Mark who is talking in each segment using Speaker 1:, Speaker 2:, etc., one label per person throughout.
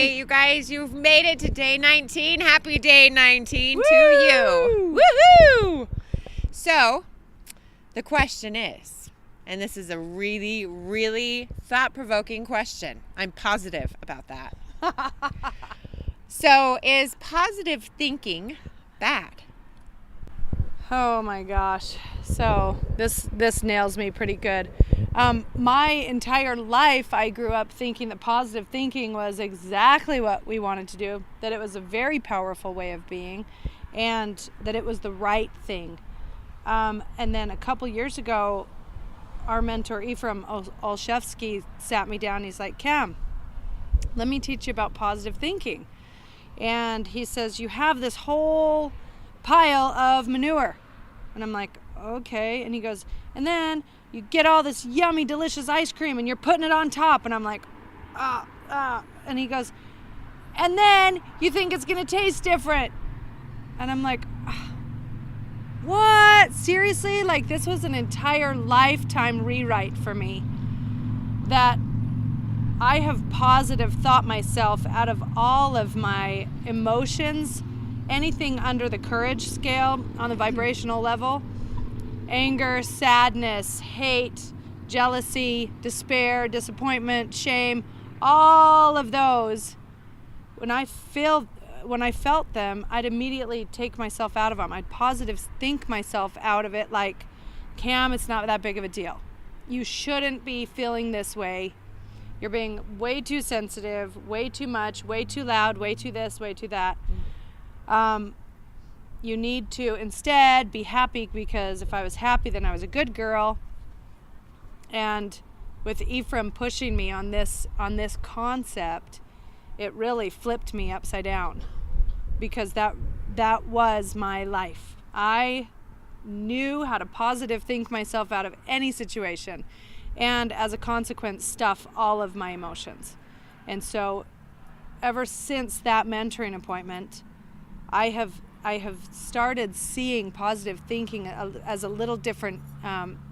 Speaker 1: right, you guys, you've made it to day 19. Happy day 19 to you. Woohoo! So, the question is, and this is a really, really thought-provoking question. I'm positive about that. So, is positive thinking bad?
Speaker 2: Oh my gosh. So this nails me pretty good. My entire life I grew up thinking that positive thinking was exactly what we wanted to do, that it was a very powerful way of being, and that it was the right thing. And then a couple years ago, our mentor Ephraim Olszewski sat me down. He's like, Cam, let me teach you about positive thinking. And he says, you have this whole pile of manure. And I'm like, okay. And he goes, and then you get all this yummy, delicious ice cream and you're putting it on top. And I'm like, And he goes, and then you think it's going to taste different. And I'm like, what? Seriously? Like, this was an entire lifetime rewrite for me. That I have positive thought myself out of all of my emotions, anything under the courage scale on the vibrational level, anger, sadness, hate, jealousy, despair, disappointment, shame, all of those, when I felt them, I'd immediately take myself out of them. I'd positive think myself out of it, like, Cam, it's not that big of a deal. You shouldn't be feeling this way. You're being way too sensitive, way too much, way too loud, way too this, way too that. You need to instead be happy, because if I was happy, then I was a good girl. And with Ephraim pushing me on this concept, it really flipped me upside down, because that was my life. I knew how to positive think myself out of any situation, and as a consequence, stuff all of my emotions. And so ever since that mentoring appointment, I have started seeing positive thinking as a little different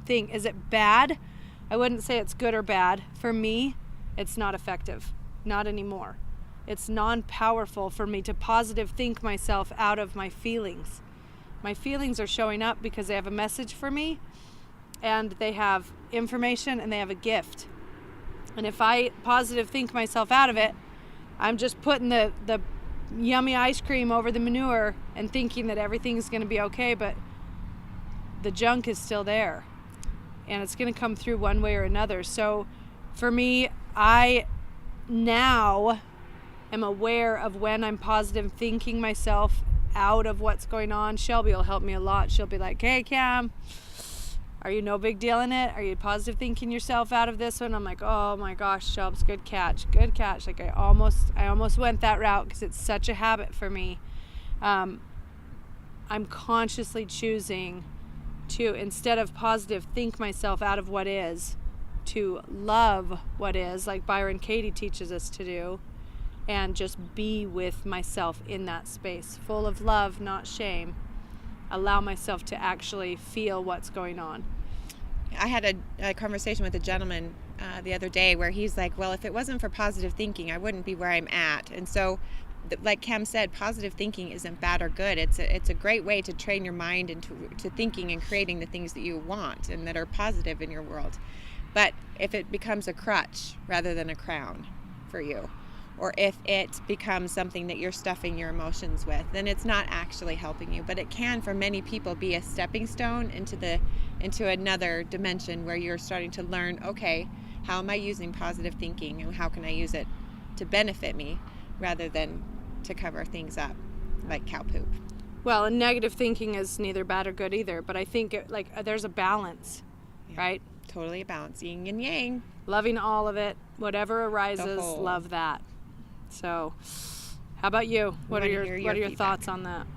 Speaker 2: thing. Is it bad? I wouldn't say it's good or bad. For me, it's not effective. Not anymore. It's non-powerful for me to positive think myself out of my feelings. My feelings are showing up because they have a message for me, and they have information, and they have a gift. And if I positive think myself out of it, I'm just putting the yummy ice cream over the manure and thinking that everything's going to be okay, but the junk is still there, and it's going to come through one way or another. So for me, I now am aware of when I'm positive thinking myself out of what's going on. Shelby will help me a lot. She'll be like, hey, Cam, are you no big deal in it? Are you positive thinking yourself out of this one? I'm like, oh my gosh, Shelbs, good catch. Like I almost went that route, because it's such a habit for me. I'm consciously choosing to, instead of positive think myself out of what is, to love what is, like Byron Katie teaches us to do, and just be with myself in that space, full of love, not shame. Allow myself to actually feel what's going on.
Speaker 1: I had a conversation with a gentleman the other day where he's like, well, if it wasn't for positive thinking, I wouldn't be where I'm at. And so, like Cam said, positive thinking isn't bad or good. It's a great way to train your mind into thinking and creating the things that you want and that are positive in your world. But if it becomes a crutch rather than a crown for you, or if it becomes something that you're stuffing your emotions with, then it's not actually helping you. But it can, for many people, be a stepping stone into another dimension where you're starting to learn, okay, how am I using positive thinking, and how can I use it to benefit me rather than to cover things up like cow poop.
Speaker 2: Well, and negative thinking is neither bad or good either, but I think there's a balance, right?
Speaker 1: Totally a balance, yin and yang.
Speaker 2: Loving all of it, whatever arises, love that. So, how about you? What are your thoughts on that?